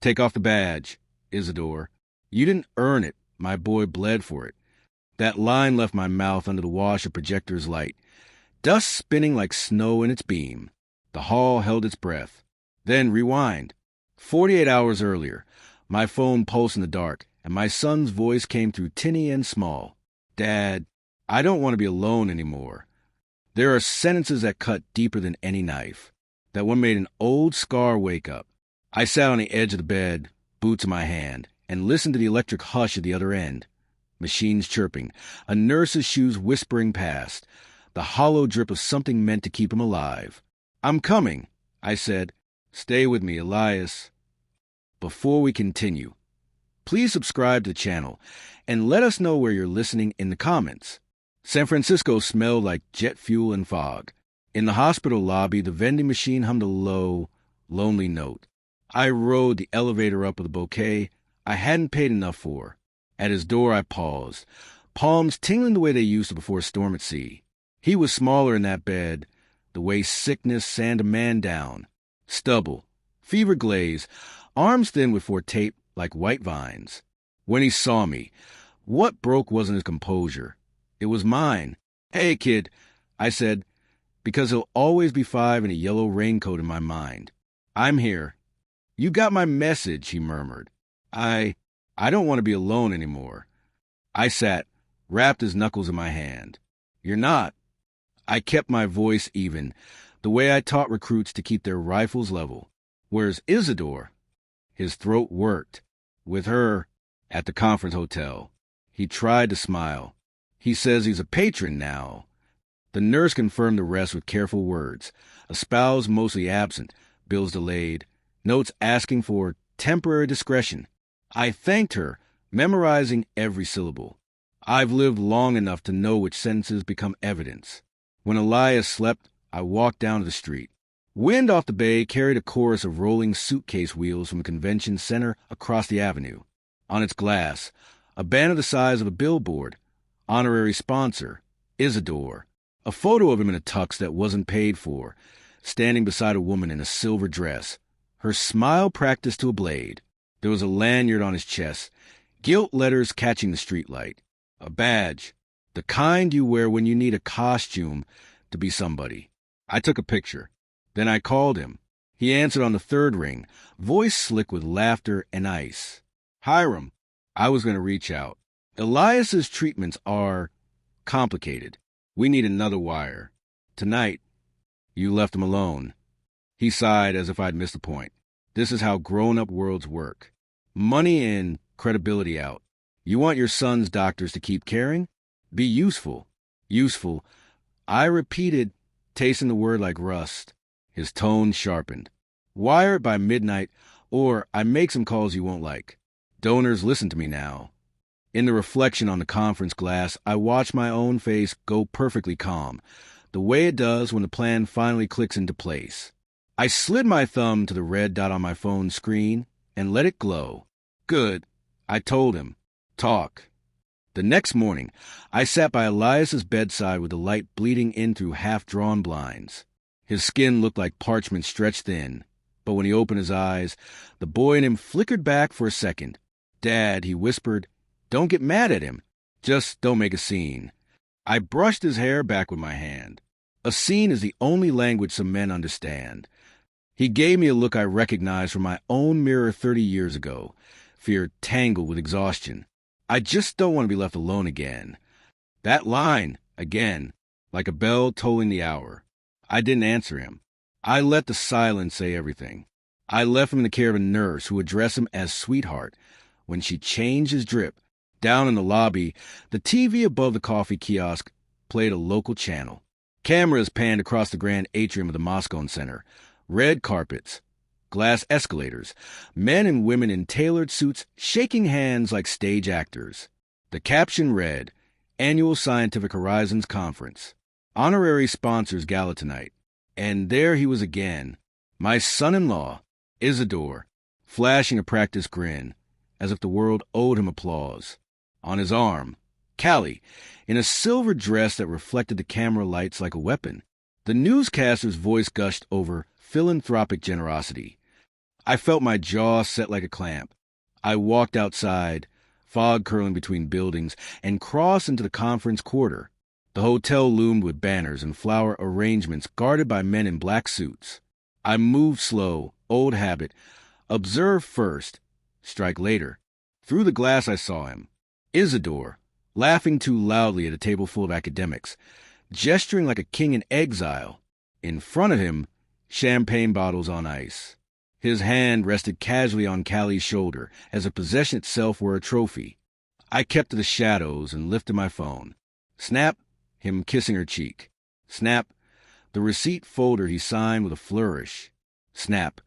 Take off the badge, Isidore. You didn't earn it. My boy bled for it. That line left my mouth under the wash of projector's light. Dust spinning like snow in its beam. The hall held its breath. Then rewind. 48 hours earlier, my phone pulsed in the dark, and my son's voice came through tinny and small. Dad, I don't want to be alone anymore. There are sentences that cut deeper than any knife. That one made an old scar wake up. I sat on the edge of the bed, boots in my hand, and listened to the electric hush at the other end. Machines chirping, a nurse's shoes whispering past, the hollow drip of something meant to keep him alive. I'm coming, I said. Stay with me, Elias. Before we continue, please subscribe to the channel and let us know where you're listening in the comments. San Francisco smelled like jet fuel and fog. In the hospital lobby, the vending machine hummed a low, lonely note. I rode the elevator up with a bouquet I hadn't paid enough for. At his door, I paused, palms tingling the way they used to before a storm at sea. He was smaller in that bed, the way sickness sand a man down. Stubble, fever glaze, arms thin with tape like white vines. When he saw me, what broke wasn't his composure. It was mine. Hey, kid, I said, because he'll always be 5 in a yellow raincoat in my mind. I'm here. You got my message, he murmured. I don't want to be alone anymore. I sat, wrapped his knuckles in my hand. You're not. I kept my voice even, the way I taught recruits to keep their rifles level. Where's Isidore? His throat worked. With her, at the conference hotel. He tried to smile. He says he's a patron now. The nurse confirmed the rest with careful words. A spouse mostly absent, bills delayed, notes asking for temporary discretion. I thanked her, memorizing every syllable. I've lived long enough to know which sentences become evidence. When Elias slept, I walked down to the street. Wind off the bay carried a chorus of rolling suitcase wheels from the convention center across the avenue. On its glass, a banner the size of a billboard. Honorary sponsor, Isidore. A photo of him in a tux that wasn't paid for, standing beside a woman in a silver dress, her smile practiced to a blade. There was a lanyard on his chest, gilt letters catching the streetlight. A badge, the kind you wear when you need a costume to be somebody. I took a picture. Then I called him. He answered on the third ring, voice slick with laughter and ice. Hiram. I was going to reach out. Elias's treatments are complicated. We need another wire. Tonight, you left him alone. He sighed as if I'd missed the point. This is how grown-up worlds work. Money in, credibility out. You want your son's doctors to keep caring? Be useful. Useful. I repeated, tasting the word like rust. His tone sharpened. Wire it by midnight, or I make some calls you won't like. Donors listen to me now. In the reflection on the conference glass, I watch my own face go perfectly calm, the way it does when the plan finally clicks into place. I slid my thumb to the red dot on my phone screen and let it glow. Good, I told him. Talk. The next morning, I sat by Elias's bedside with the light bleeding in through half-drawn blinds. His skin looked like parchment stretched thin, but when he opened his eyes, the boy in him flickered back for a second. Dad, he whispered, don't get mad at him. Just don't make a scene. I brushed his hair back with my hand. A scene is the only language some men understand. He gave me a look I recognized from my own mirror 30 years ago, fear tangled with exhaustion. I just don't want to be left alone again. That line, again, like a bell tolling the hour. I didn't answer him. I let the silence say everything. I left him in the care of a nurse who addressed him as sweetheart. When she changed his drip, down in the lobby, the TV above the coffee kiosk played a local channel. Cameras panned across the grand atrium of the Moscone Center. Red carpets, glass escalators, men and women in tailored suits shaking hands like stage actors. The caption read, Annual Scientific Horizons Conference. Honorary sponsors gala tonight. And there he was again, my son-in-law, Isidore, flashing a practiced grin, as if the world owed him applause. On his arm, Callie, in a silver dress that reflected the camera lights like a weapon. The newscaster's voice gushed over philanthropic generosity. I felt my jaw set like a clamp. I walked outside, fog curling between buildings, and crossed into the conference quarter. The hotel loomed with banners and flower arrangements guarded by men in black suits. I moved slow, old habit. Observe first, strike later. Through the glass I saw him. Isidore, laughing too loudly at a table full of academics, gesturing like a king in exile. In front of him, champagne bottles on ice. His hand rested casually on Callie's shoulder, as if possession itself were a trophy. I kept to the shadows and lifted my phone. Snap, him kissing her cheek. Snap, the receipt folder he signed with a flourish. Snap,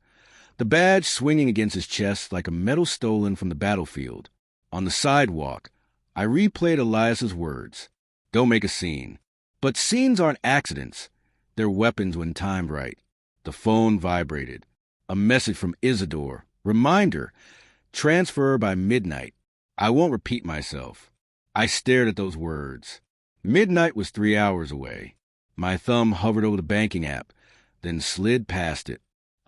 the badge swinging against his chest like a medal stolen from the battlefield. On the sidewalk, I replayed Elias's words. Don't make a scene. But scenes aren't accidents. They're weapons when timed right. The phone vibrated. A message from Isidore. Reminder. Transfer by midnight. I won't repeat myself. I stared at those words. Midnight was 3 hours away. My thumb hovered over the banking app, then slid past it.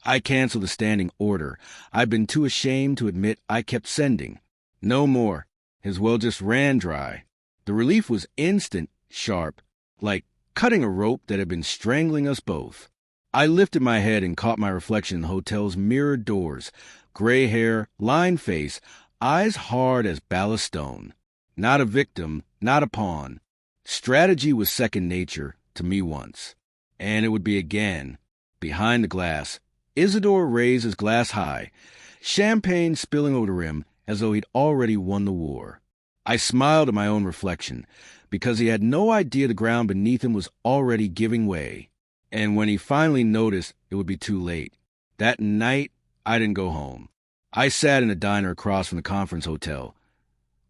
I canceled the standing order. I'd been too ashamed to admit I kept sending. No more. His well just ran dry. The relief was instant, sharp, like cutting a rope that had been strangling us both. I lifted my head and caught my reflection in the hotel's mirrored doors. Gray hair, lined face, eyes hard as ballast stone. Not a victim, not a pawn. Strategy was second nature to me once. And it would be again. Behind the glass, Isidore raised his glass high, champagne spilling over the rim as though he'd already won the war. I smiled at my own reflection, because he had no idea the ground beneath him was already giving way. And when he finally noticed, it would be too late. That night, I didn't go home. I sat in a diner across from the conference hotel.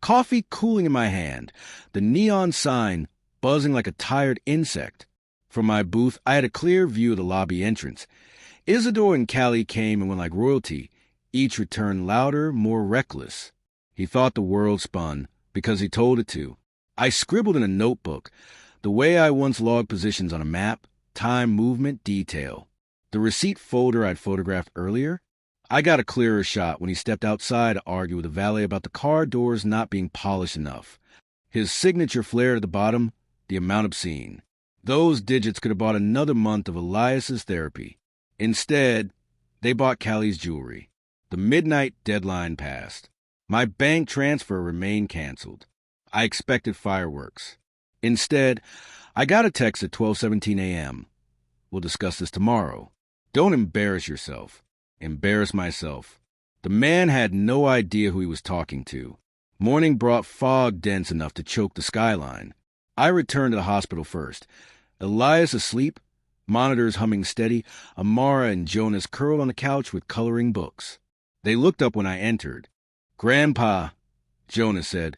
Coffee cooling in my hand, the neon sign buzzing like a tired insect. From my booth, I had a clear view of the lobby entrance. Isidore and Callie came and went like royalty, each returned louder, more reckless. He thought the world spun, because he told it to. I scribbled in a notebook, the way I once logged positions on a map, time, movement, detail. The receipt folder I'd photographed earlier. I got a clearer shot when he stepped outside to argue with the valet about the car doors not being polished enough. His signature flared at the bottom, the amount obscene. Those digits could have bought another month of Elias's therapy. Instead, they bought Callie's jewelry. The midnight deadline passed. My bank transfer remained canceled. I expected fireworks. Instead, I got a text at 12:17 a.m. We'll discuss this tomorrow. Don't embarrass yourself. Embarrass myself. The man had no idea who he was talking to. Morning brought fog dense enough to choke the skyline. I returned to the hospital first. Elias asleep, monitors humming steady, Amara and Jonas curled on the couch with coloring books. They looked up when I entered. "Grandpa," Jonas said,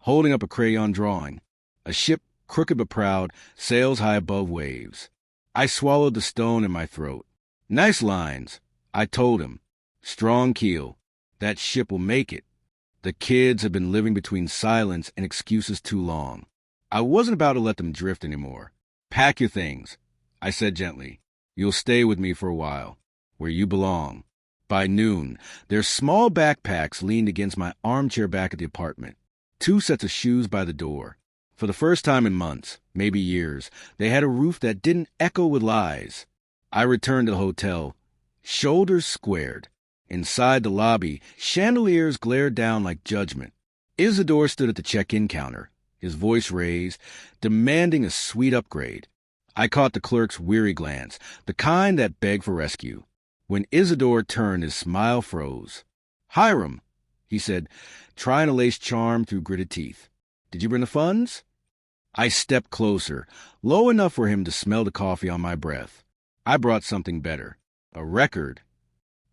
holding up a crayon drawing. A ship, crooked but proud, sails high above waves. I swallowed the stone in my throat. "Nice lines," I told him. "Strong keel. That ship will make it." The kids had been living between silence and excuses too long. I wasn't about to let them drift anymore. "Pack your things," I said gently. "You'll stay with me for a while, where you belong." By noon, their small backpacks leaned against my armchair back at the apartment. 2 sets of shoes by the door. For the first time in months, maybe years, they had a roof that didn't echo with lies. I returned to the hotel, shoulders squared. Inside the lobby, chandeliers glared down like judgment. Isidore stood at the check-in counter, his voice raised, demanding a sweet upgrade. I caught the clerk's weary glance, the kind that begged for rescue. When Isidore turned, his smile froze. "Hiram," he said, trying to lace charm through gritted teeth. "Did you bring the funds?" I stepped closer, low enough for him to smell the coffee on my breath. "I brought something better. A record."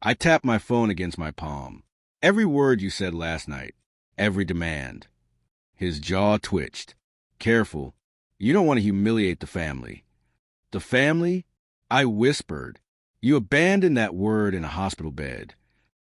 I tapped my phone against my palm. "Every word you said last night. Every demand." His jaw twitched. "Careful. You don't want to humiliate the family." "The family?" I whispered. "You abandoned that word in a hospital bed."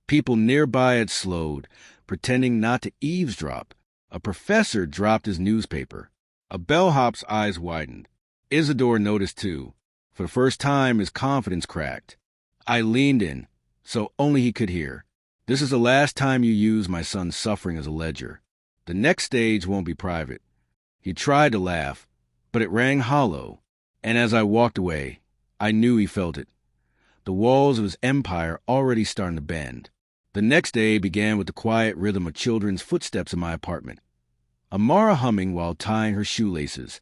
People nearby had slowed, pretending not to eavesdrop. A professor dropped his newspaper. A bellhop's eyes widened. Isidore noticed too. For the first time, his confidence cracked. I leaned in, so only he could hear. This is the last time you use my son's suffering as a ledger. The next stage won't be private. He tried to laugh, but it rang hollow, and as I walked away, I knew he felt it. The walls of his empire already starting to bend. The next day began with the quiet rhythm of children's footsteps in my apartment. Amara humming while tying her shoelaces.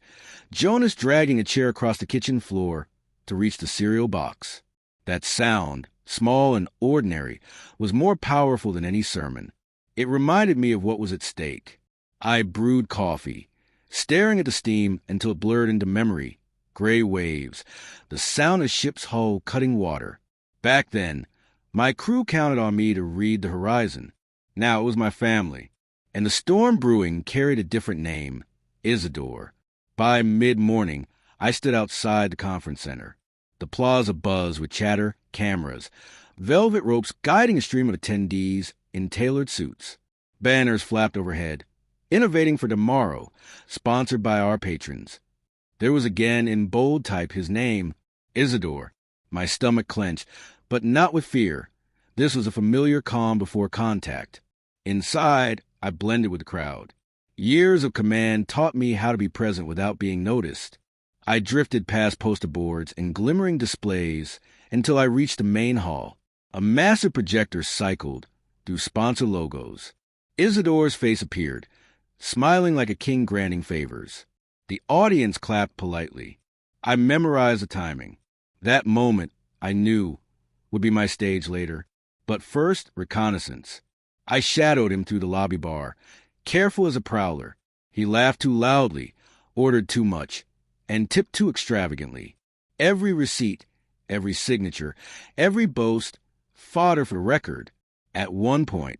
Jonas dragging a chair across the kitchen floor to reach the cereal box. That sound, small and ordinary, was more powerful than any sermon. It reminded me of what was at stake. I brewed coffee, staring at the steam until it blurred into memory. Gray waves, the sound of ship's hull cutting water. Back then, my crew counted on me to read the horizon. Now it was my family. And the storm brewing carried a different name, Isidore. By mid-morning, I stood outside the conference center. The plaza buzzed with chatter, cameras, velvet ropes guiding a stream of attendees in tailored suits. Banners flapped overhead. Innovating for tomorrow, sponsored by our patrons. There was again in bold type his name, Isidore. My stomach clenched, but not with fear. This was a familiar calm before contact. Inside, I blended with the crowd. Years of command taught me how to be present without being noticed. I drifted past poster boards and glimmering displays until I reached the main hall. A massive projector cycled through sponsor logos. Isidore's face appeared, smiling like a king granting favors. The audience clapped politely. I memorized the timing. That moment, I knew, would be my stage later. But first, reconnaissance. I shadowed him through the lobby bar, careful as a prowler. He laughed too loudly, ordered too much, and tipped too extravagantly. Every receipt, every signature, every boast, fodder for the record. At one point,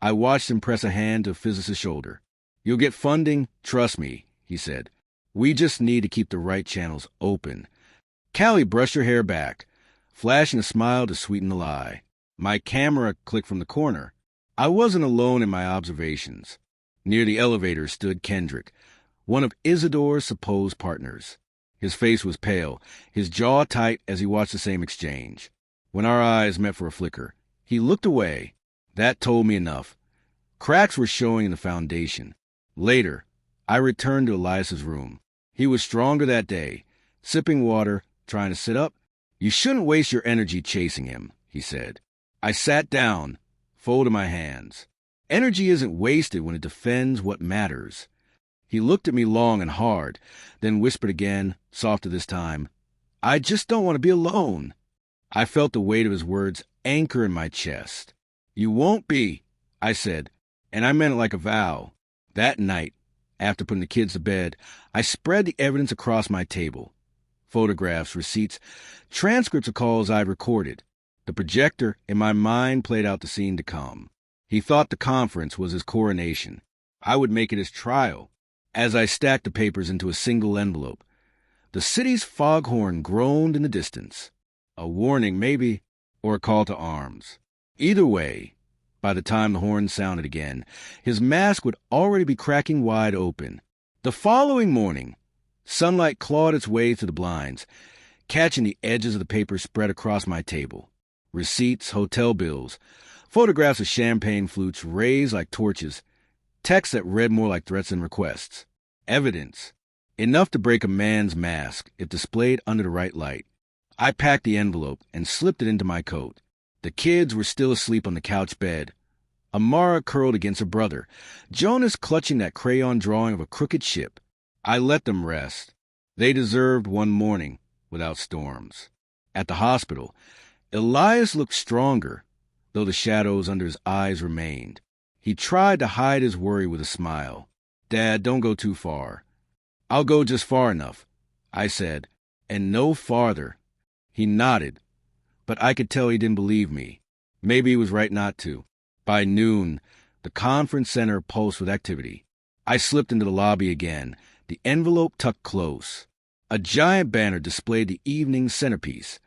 I watched him press a hand to a physicist's shoulder. "You'll get funding, trust me," he said. "We just need to keep the right channels open." Callie brushed her hair back, flashing a smile to sweeten the lie. My camera clicked from the corner. I wasn't alone in my observations. Near the elevator stood Kendrick, one of Isidore's supposed partners. His face was pale, his jaw tight as he watched the same exchange. When our eyes met for a flicker, he looked away. That told me enough. Cracks were showing in the foundation. Later, I returned to Elias's room. He was stronger that day, sipping water, trying to sit up. "You shouldn't waste your energy chasing him," he said. I sat down, folded my hands. Energy isn't wasted when it defends what matters. He looked at me long and hard, then whispered again, softer this time, "I just don't want to be alone." I felt the weight of his words anchor in my chest. "You won't be," I said, and I meant it like a vow. That night, after putting the kids to bed, I spread the evidence across my table. Photographs, receipts, transcripts of calls I'd recorded. The projector in my mind played out the scene to come. He thought the conference was his coronation. I would make it his trial. As I stacked the papers into a single envelope, the city's foghorn groaned in the distance. A warning, maybe, or a call to arms. Either way, by the time the horn sounded again, his mask would already be cracking wide open. The following morning, sunlight clawed its way through the blinds, catching the edges of the paper spread across my table. Receipts, hotel bills, photographs of champagne flutes raised like torches, texts that read more like threats than requests. Evidence, enough to break a man's mask if displayed under the right light. I packed the envelope and slipped it into my coat. The kids were still asleep on the couch bed. Amara curled against her brother, Jonas clutching that crayon drawing of a crooked ship. I let them rest. They deserved one morning without storms. At the hospital, Elias looked stronger, though the shadows under his eyes remained. He tried to hide his worry with a smile. "Dad, don't go too far." "I'll go just far enough," I said, "and no farther." He nodded, but I could tell he didn't believe me. Maybe he was right not to. By noon, the conference center pulsed with activity. I slipped into the lobby again, the envelope tucked close. A giant banner displayed the evening's centerpiece,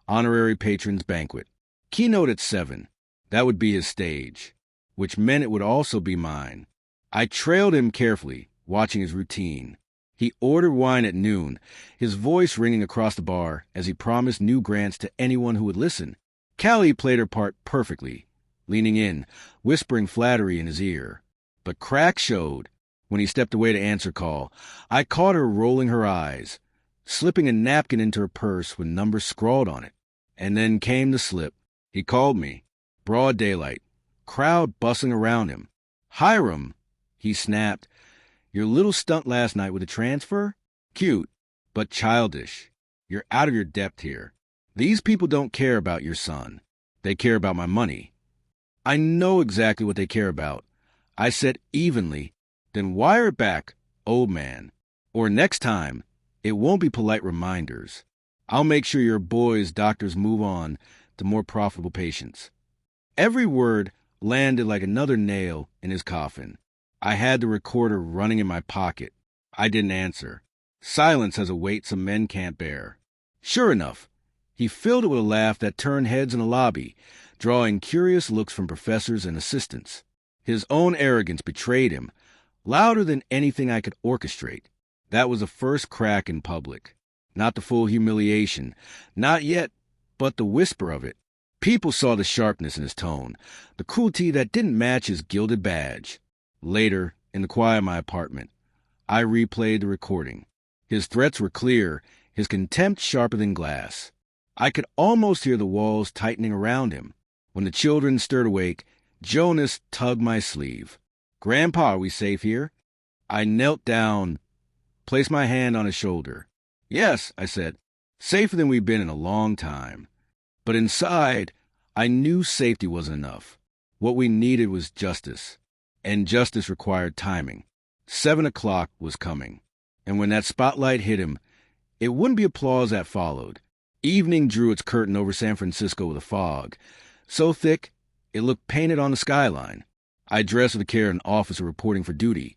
Honorary Patrons Banquet. Keynote at 7. That would be his stage, which meant it would also be mine. I trailed him carefully, watching his routine. He ordered wine at noon, his voice ringing across the bar as he promised new grants to anyone who would listen. Callie played her part perfectly, leaning in, whispering flattery in his ear. But crack showed. When he stepped away to answer call, I caught her rolling her eyes, slipping a napkin into her purse with numbers scrawled on it. And then came the slip. He called me. Broad daylight. Crowd bustling around him. "Hiram," he snapped. "Your little stunt last night with the transfer? Cute, but childish. You're out of your depth here. These people don't care about your son. They care about my money." "I know exactly what they care about," I said evenly. "Then wire it back, old man. Or next time, it won't be polite reminders. I'll make sure your boys' doctors move on to more profitable patients." Every word landed like another nail in his coffin. I had the recorder running in my pocket. I didn't answer. Silence has a weight some men can't bear. Sure enough, he filled it with a laugh that turned heads in the lobby, drawing curious looks from professors and assistants. His own arrogance betrayed him, louder than anything I could orchestrate. That was the first crack in public. Not the full humiliation, not yet, but the whisper of it. People saw the sharpness in his tone, the cruelty that didn't match his gilded badge. Later, in the quiet of my apartment, I replayed the recording. His threats were clear, his contempt sharper than glass. I could almost hear the walls tightening around him. When the children stirred awake, Jonas tugged my sleeve. "Grandpa, are we safe here?" I knelt down, placed my hand on his shoulder. "Yes," I said, "safer than we've been in a long time." But inside, I knew safety wasn't enough. What we needed was justice, and justice required timing. 7 o'clock was coming, and when that spotlight hit him, it wouldn't be applause that followed. Evening drew its curtain over San Francisco with a fog, so thick it looked painted on the skyline. I dressed with the care of an officer reporting for duty.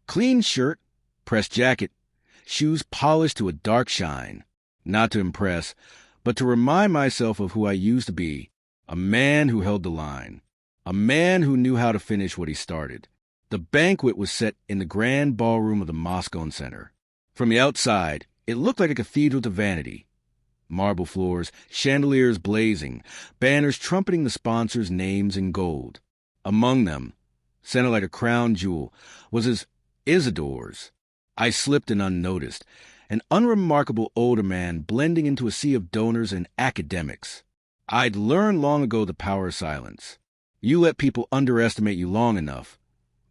Clean shirt, pressed jacket, shoes polished to a dark shine. Not to impress, but to remind myself of who I used to be, a man who held the line, a man who knew how to finish what he started. The banquet was set in the grand ballroom of the Moscone Center. From the outside, it looked like a cathedral to vanity. Marble floors, chandeliers blazing, banners trumpeting the sponsors' names in gold. Among them, centered like a crown jewel, was his Isidore's. I slipped in unnoticed, an unremarkable older man blending into a sea of donors and academics. I'd learned long ago the power of silence. You let people underestimate you long enough,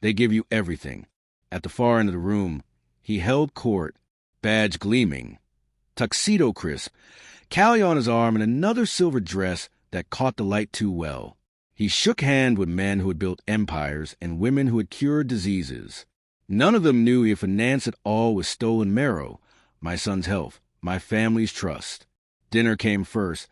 they give you everything. At the far end of the room, he held court, badge gleaming, tuxedo crisp, Callie on his arm and another silver dress that caught the light too well. He shook hand with men who had built empires and women who had cured diseases. None of them knew he had financed it all with stolen marrow, my son's health, my family's trust. Dinner came first,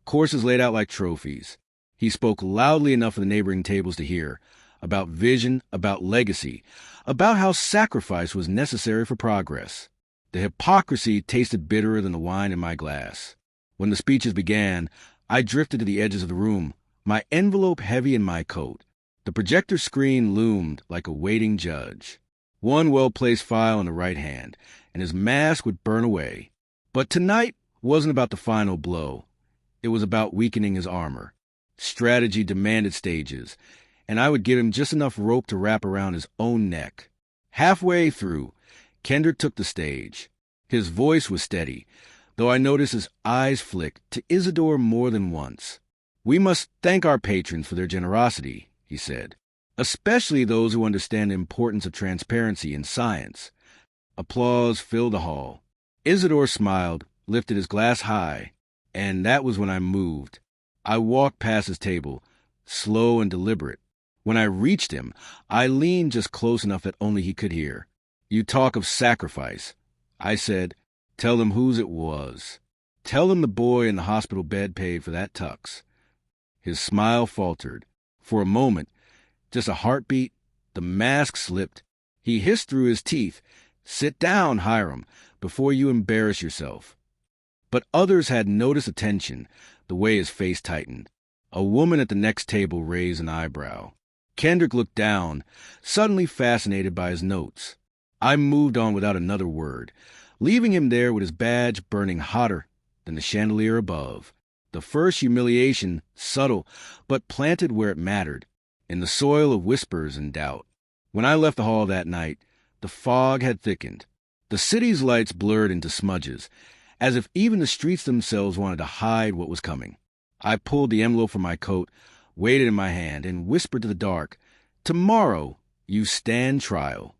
courses laid out like trophies. He spoke loudly enough for the neighboring tables to hear, about vision, about legacy, about how sacrifice was necessary for progress. The hypocrisy tasted bitterer than the wine in my glass. When the speeches began, I drifted to the edges of the room, my envelope heavy in my coat. The projector screen loomed like a waiting judge. One well-placed file in the right hand, and his mask would burn away. But tonight wasn't about the final blow. It was about weakening his armor. Strategy demanded stages, and I would give him just enough rope to wrap around his own neck. Halfway through, Kendrick took the stage. His voice was steady, though I noticed his eyes flicked to Isidore more than once. "We must thank our patrons for their generosity," he said, "especially those who understand the importance of transparency in science." Applause filled the hall. Isidore smiled, lifted his glass high, and that was when I moved. I walked past his table, slow and deliberate. When I reached him, I leaned just close enough that only he could hear. "You talk of sacrifice," I said. "Tell them whose it was. Tell them the boy in the hospital bed paid for that tux." His smile faltered. For a moment, just a heartbeat, the mask slipped. He hissed through his teeth, "Sit down, Hiram, before you embarrass yourself." But others had noticed the tension, the way his face tightened. A woman at the next table raised an eyebrow. Kendrick looked down, suddenly fascinated by his notes. I moved on without another word, leaving him there with his badge burning hotter than the chandelier above. The first humiliation, subtle, but planted where it mattered, in the soil of whispers and doubt. When I left the hall that night, the fog had thickened. The city's lights blurred into smudges, as if even the streets themselves wanted to hide what was coming. I pulled the envelope from my coat, weighed it in my hand, and whispered to the dark, "Tomorrow you stand trial."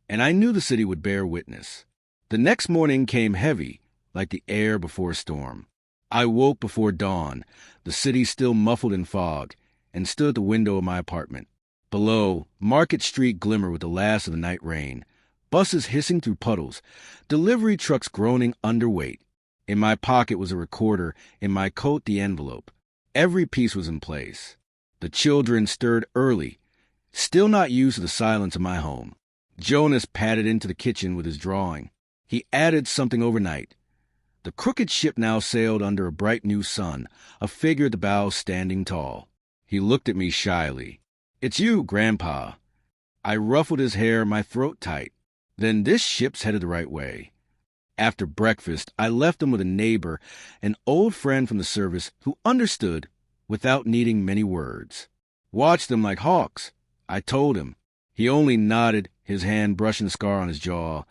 And I knew the city would bear witness. The next morning came heavy, like the air before a storm. I woke before dawn, the city still muffled in fog, and stood at the window of my apartment. Below, Market Street glimmered with the last of the night rain, buses hissing through puddles, delivery trucks groaning under weight. In my pocket was a recorder, in my coat the envelope. Every piece was in place. The children stirred early, still not used to the silence of my home. Jonas padded into the kitchen with his drawing. He added something overnight. The crooked ship now sailed under a bright new sun, a figure at the bow standing tall. He looked at me shyly. "It's you, Grandpa." I ruffled his hair, my throat tight. Then this ship's headed the right way. After breakfast, I left him with a neighbor, an old friend from the service who understood without needing many words. "Watch them like hawks," I told him. He only nodded, his hand brushing the scar on his jaw.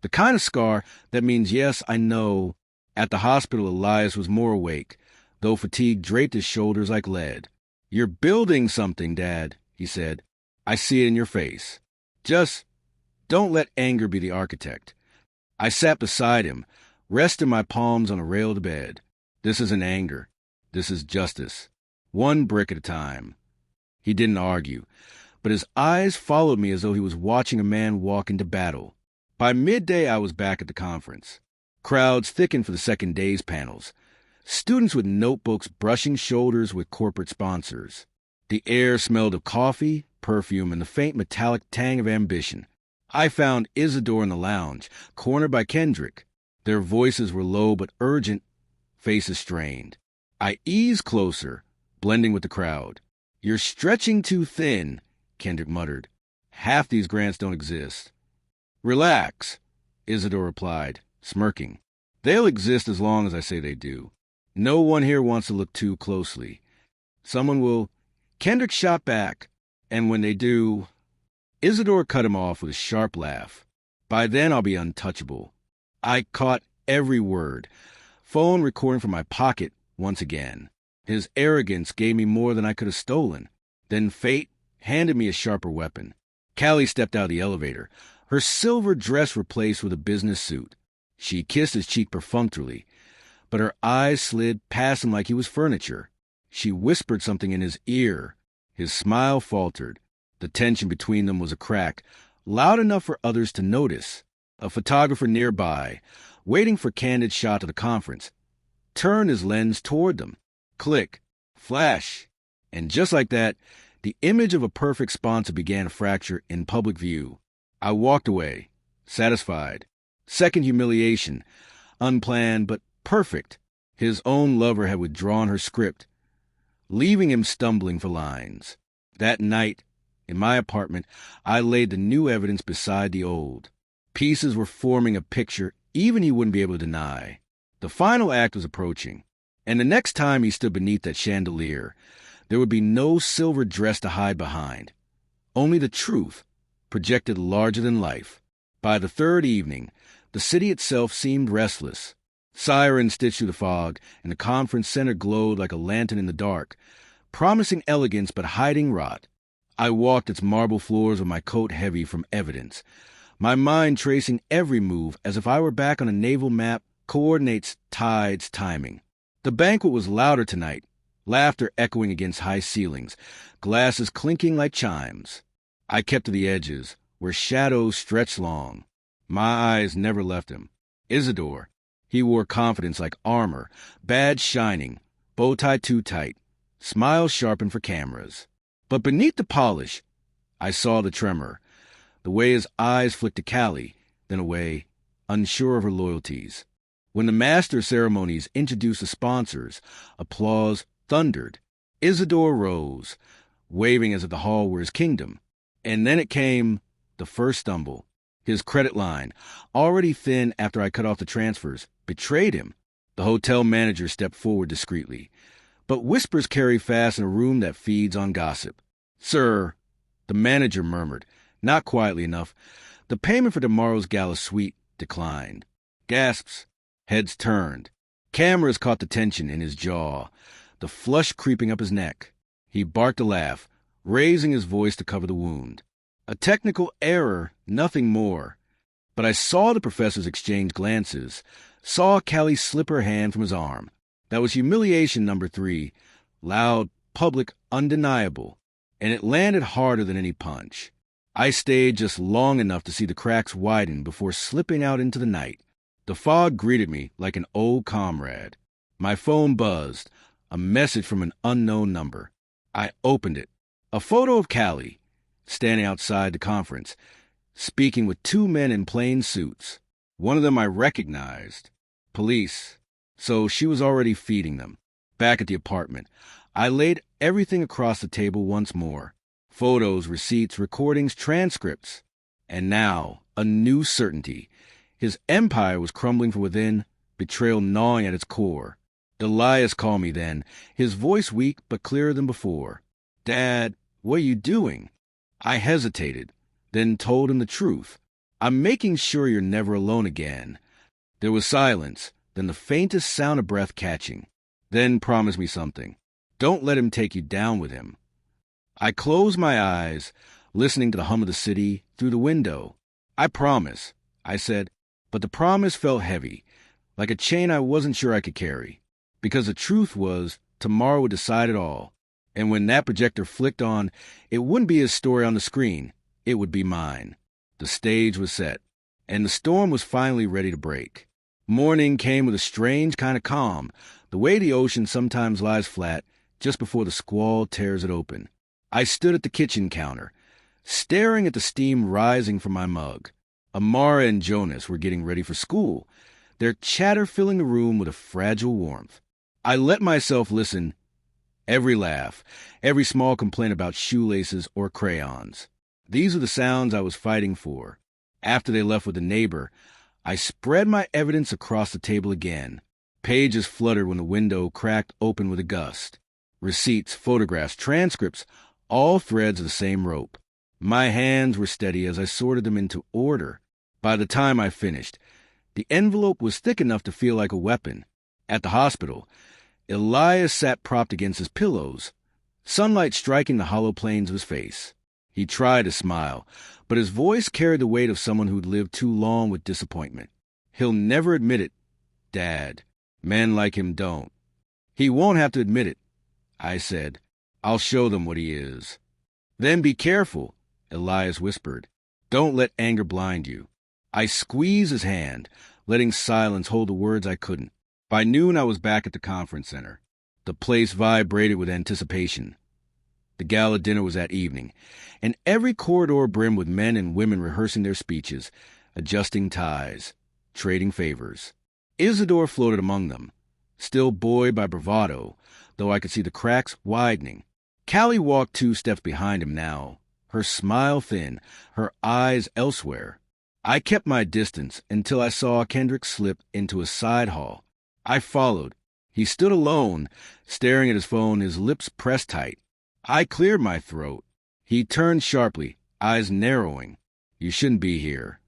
The kind of scar that means, yes, I know. At the hospital, Elias was more awake, though fatigue draped his shoulders like lead. "You're building something, Dad," he said. "I see it in your face. Just don't let anger be the architect." I sat beside him, resting my palms on a rail of the bed. "This isn't anger. This is justice. One brick at a time." He didn't argue, but his eyes followed me as though he was watching a man walk into battle. By midday, I was back at the conference. Crowds thickened for the second day's panels. Students with notebooks brushing shoulders with corporate sponsors. The air smelled of coffee, perfume, and the faint metallic tang of ambition. I found Isidore in the lounge, cornered by Kendrick. Their voices were low but urgent, faces strained. I eased closer, blending with the crowd. "You're stretching too thin," Kendrick muttered. "Half these grants don't exist." "Relax," Isidore replied, smirking. "They'll exist as long as I say they do. No one here wants to look too closely. Someone will—" Kendrick shot back, "And when they do—" Isidore cut him off with a sharp laugh. "By then I'll be untouchable." I caught every word, phone recording from my pocket once again. His arrogance gave me more than I could have stolen. Then fate handed me a sharper weapon. Callie stepped out of the elevator, her silver dress replaced with a business suit. She kissed his cheek perfunctorily, but her eyes slid past him like he was furniture. She whispered something in his ear. His smile faltered. The tension between them was a crack, loud enough for others to notice. A photographer nearby, waiting for candid shot of the conference, turned his lens toward them. Click. Flash. And just like that, the image of a perfect sponsor began to fracture in public view. I walked away, satisfied. Second humiliation, unplanned but perfect. His own lover had withdrawn her script, leaving him stumbling for lines. That night, in my apartment, I laid the new evidence beside the old. Pieces were forming a picture even he wouldn't be able to deny. The final act was approaching, and the next time he stood beneath that chandelier, there would be no silver dress to hide behind. Only the truth, projected larger than life. By the third evening, the city itself seemed restless. Sirens stitched through the fog, and the conference center glowed like a lantern in the dark, promising elegance but hiding rot. I walked its marble floors with my coat heavy from evidence, my mind tracing every move as if I were back on a naval map, coordinates, tides, timing. The banquet was louder tonight, laughter echoing against high ceilings, glasses clinking like chimes. I kept to the edges, where shadows stretched long. My eyes never left him. Isidore. He wore confidence like armor, badge shining, bow tie too tight, smile sharpened for cameras. But beneath the polish, I saw the tremor, the way his eyes flicked to Callie, then away, unsure of her loyalties. When the master of ceremonies introduced the sponsors, applause thundered. Isidore rose, waving as if the hall were his kingdom. And then it came, the first stumble. His credit line, already thin after I cut off the transfers, betrayed him. The hotel manager stepped forward discreetly. But whispers carry fast in a room that feeds on gossip. "Sir," the manager murmured, not quietly enough, "the payment for tomorrow's gala suite declined." Gasps. Heads turned. Cameras caught the tension in his jaw, the flush creeping up his neck. He barked a laugh, raising his voice to cover the wound. A technical error, nothing more. But I saw the professors exchange glances, saw Callie slip her hand from his arm. That was humiliation number 3, loud, public, undeniable, and it landed harder than any punch. I stayed just long enough to see the cracks widen before slipping out into the night. The fog greeted me like an old comrade. My phone buzzed, a message from an unknown number. I opened it. A photo of Callie, standing outside the conference, speaking with 2 men in plain suits. One of them I recognized. Police. So she was already feeding them. Back at the apartment, I laid everything across the table once more. Photos, receipts, recordings, transcripts. And now, a new certainty. His empire was crumbling from within, betrayal gnawing at its core. Elias called me then, his voice weak but clearer than before. "Dad, what are you doing?" I hesitated, then told him the truth. "I'm making sure you're never alone again." There was silence, then the faintest sound of breath catching. "Then promise me something. Don't let him take you down with him." I closed my eyes, listening to the hum of the city through the window. "I promise," I said, but the promise felt heavy, like a chain I wasn't sure I could carry. Because the truth was, tomorrow would decide it all. And when that projector flicked on, it wouldn't be his story on the screen. It would be mine. The stage was set, and the storm was finally ready to break. Morning came with a strange kind of calm, the way the ocean sometimes lies flat just before the squall tears it open. I stood at the kitchen counter, staring at the steam rising from my mug. Amara and Jonas were getting ready for school, their chatter filling the room with a fragile warmth. I let myself listen. Every laugh, every small complaint about shoelaces or crayons. These were the sounds I was fighting for. After they left with the neighbor, I spread my evidence across the table again. Pages fluttered when the window cracked open with a gust. Receipts, photographs, transcripts, all threads of the same rope. My hands were steady as I sorted them into order. By the time I finished, the envelope was thick enough to feel like a weapon. At the hospital, Elias sat propped against his pillows, sunlight striking the hollow planes of his face. He tried to smile, but his voice carried the weight of someone who'd lived too long with disappointment. "He'll never admit it, Dad. Men like him don't." "He won't have to admit it," I said. "I'll show them what he is." "Then be careful," Elias whispered. "Don't let anger blind you." I squeezed his hand, letting silence hold the words I couldn't. By noon, I was back at the conference center. The place vibrated with anticipation. The gala dinner was that evening, and every corridor brimmed with men and women rehearsing their speeches, adjusting ties, trading favors. Isidore floated among them, still buoyed by bravado, though I could see the cracks widening. Callie walked 2 steps behind him now, her smile thin, her eyes elsewhere. I kept my distance until I saw Kendrick slip into a side hall. I followed. He stood alone, staring at his phone, his lips pressed tight. I cleared my throat. He turned sharply, eyes narrowing. "You shouldn't be here."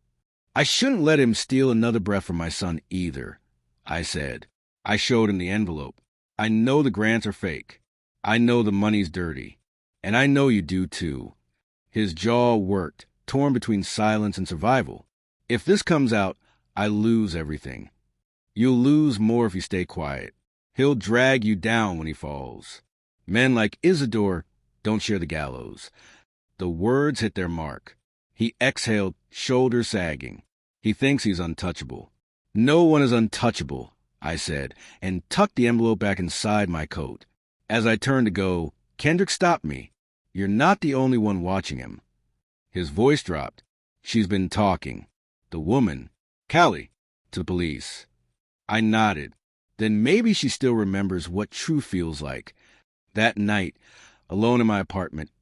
"I shouldn't let him steal another breath from my son either," I said. I showed him the envelope. "I know the grants are fake. I know the money's dirty. And I know you do too." His jaw worked, torn between silence and survival. "If this comes out, I lose everything. You'll lose more if you stay quiet. He'll drag you down when he falls. Men like Isidore don't share the gallows." The words hit their mark. He exhaled, shoulders sagging. "He thinks he's untouchable." "No one is untouchable," I said, and tucked the envelope back inside my coat. As I turned to go, Kendrick stopped me. "You're not the only one watching him." His voice dropped. "She's been talking. The woman, Callie, to the police." I nodded. Then maybe she still remembers what true feels like. That night, alone in my apartment,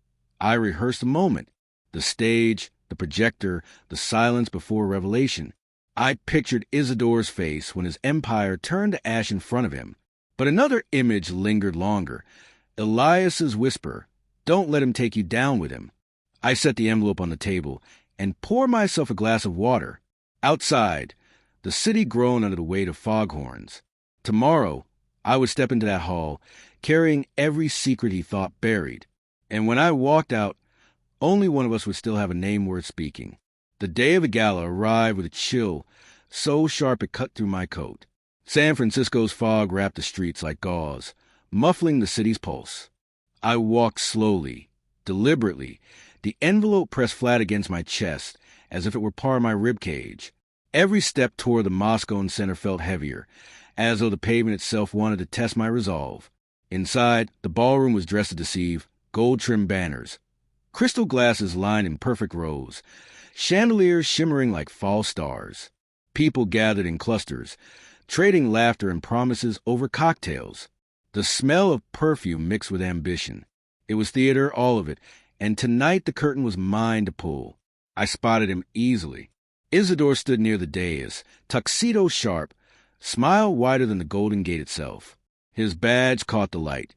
I rehearsed the moment. The stage, the projector, the silence before revelation. I pictured Isidore's face when his empire turned to ash in front of him. But another image lingered longer. Elias's whisper, "Don't let him take you down with him." I set the envelope on the table and poured myself a glass of water. Outside, the city groaned under the weight of foghorns. Tomorrow, I would step into that hall, carrying every secret he thought buried. And when I walked out, only one of us would still have a name worth speaking. The day of the gala arrived with a chill so sharp it cut through my coat. San Francisco's fog wrapped the streets like gauze, muffling the city's pulse. I walked slowly, deliberately, the envelope pressed flat against my chest as if it were part of my ribcage. Every step toward the Moscone Center felt heavier, as though the pavement itself wanted to test my resolve. Inside, the ballroom was dressed to deceive, gold-trimmed banners, crystal glasses lined in perfect rows, chandeliers shimmering like false stars. People gathered in clusters, trading laughter and promises over cocktails. The smell of perfume mixed with ambition. It was theater, all of it, and tonight the curtain was mine to pull. I spotted him easily. Isidore stood near the dais, tuxedo sharp, smile wider than the Golden Gate itself. His badge caught the light,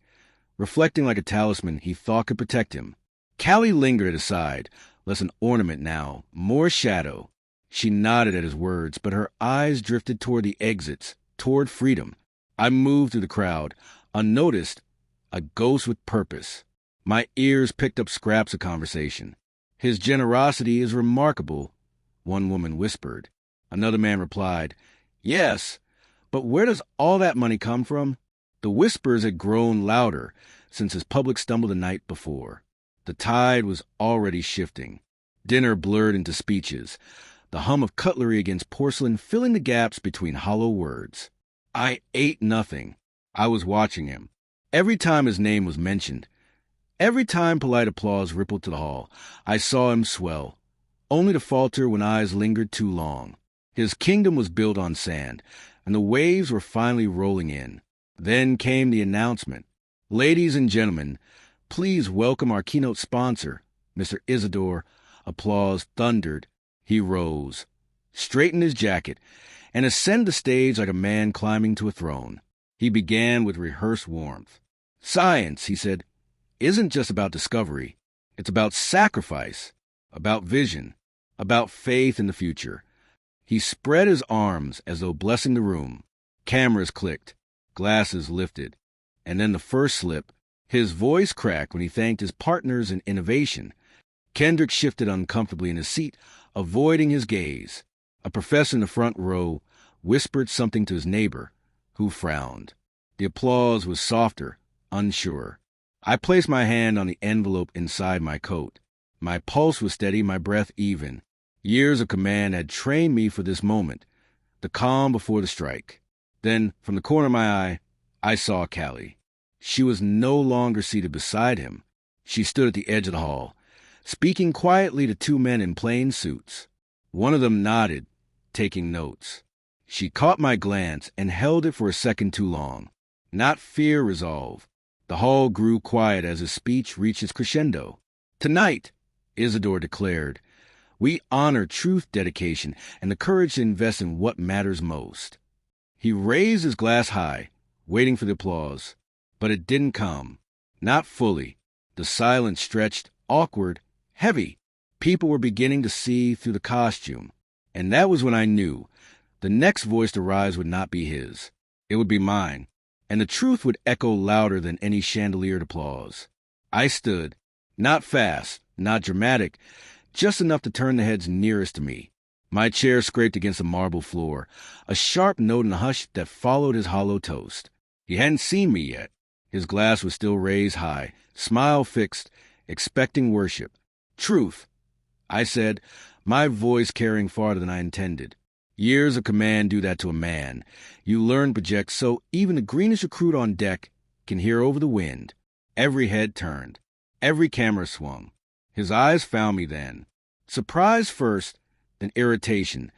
reflecting like a talisman he thought could protect him. Callie lingered at his side, less an ornament now, more shadow. She nodded at his words, but her eyes drifted toward the exits, toward freedom. I moved through the crowd, unnoticed, a ghost with purpose. My ears picked up scraps of conversation. "His generosity is remarkable," one woman whispered. Another man replied, "Yes, but where does all that money come from?" The whispers had grown louder since his public stumble the night before. The tide was already shifting. Dinner blurred into speeches, the hum of cutlery against porcelain filling the gaps between hollow words. I ate nothing. I was watching him. Every time his name was mentioned, every time polite applause rippled to the hall, I saw him swell, only to falter when eyes lingered too long. His kingdom was built on sand, and the waves were finally rolling in. Then came the announcement. "Ladies and gentlemen, please welcome our keynote sponsor, Mr. Isidore." Applause thundered. He rose, straightened his jacket, and ascended the stage like a man climbing to a throne. He began with rehearsed warmth. "Science," he said, "isn't just about discovery. It's about sacrifice, about vision, about faith in the future." He spread his arms as though blessing the room. Cameras clicked, glasses lifted, and then the first slip. His voice cracked when he thanked his partners in innovation. Kendrick shifted uncomfortably in his seat, avoiding his gaze. A professor in the front row whispered something to his neighbor, who frowned. The applause was softer, unsure. I placed my hand on the envelope inside my coat. My pulse was steady, my breath even. Years of command had trained me for this moment, the calm before the strike. Then, from the corner of my eye, I saw Callie. She was no longer seated beside him. She stood at the edge of the hall, speaking quietly to two men in plain suits. One of them nodded, taking notes. She caught my glance and held it for a second too long. Not fear, resolve. The hall grew quiet as his speech reached its crescendo. "Tonight," Isidore declared, "we honor truth, dedication, and the courage to invest in what matters most." He raised his glass high, waiting for the applause. But it didn't come. Not fully. The silence stretched, awkward, heavy. People were beginning to see through the costume. And that was when I knew the next voice to rise would not be his. It would be mine. And the truth would echo louder than any chandeliered applause. I stood, not fast, not dramatic, just enough to turn the heads nearest to me. My chair scraped against the marble floor, a sharp note in the hush that followed his hollow toast. He hadn't seen me yet. His glass was still raised high, smile fixed, expecting worship. "Truth," I said, my voice carrying farther than I intended. Years of command do that to a man. You learn to project so even the greenest recruit on deck can hear over the wind. Every head turned. Every camera swung. His eyes found me then. Surprise first, then irritation,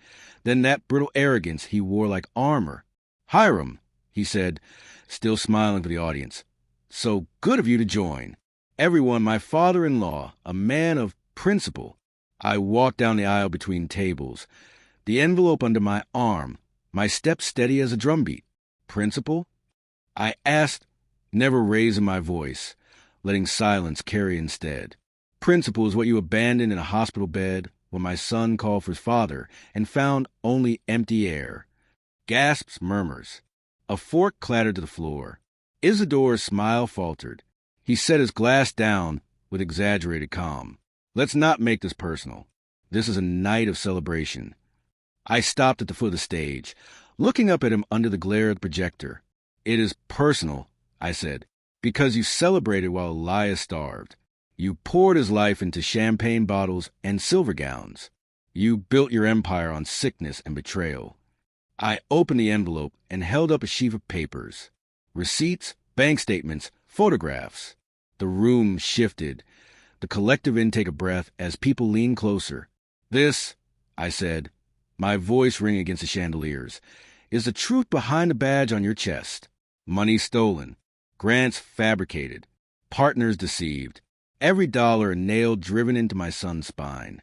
then that brittle arrogance he wore like armor. "Hiram," he said, still smiling for the audience. "So good of you to join. Everyone, my father-in-law, a man of principle." I walked down the aisle between tables. The envelope under my arm, my step steady as a drumbeat. Principal? I asked, never raising my voice, letting silence carry instead. Principal is what you abandoned in a hospital bed when my son called for his father and found only empty air. Gasps, murmurs. A fork clattered to the floor. Isidore's smile faltered. He set his glass down with exaggerated calm. Let's not make this personal. This is a night of celebration. I stopped at the foot of the stage, looking up at him under the glare of the projector. It is personal, I said, because you celebrated while Elias starved. You poured his life into champagne bottles and silver gowns. You built your empire on sickness and betrayal. I opened the envelope and held up a sheaf of papers. Receipts, bank statements, photographs. The room shifted, the collective intake of breath as people leaned closer. This, I said, my voice ringing against the chandeliers, is the truth behind the badge on your chest. Money stolen, grants fabricated, partners deceived, every dollar a nail driven into my son's spine.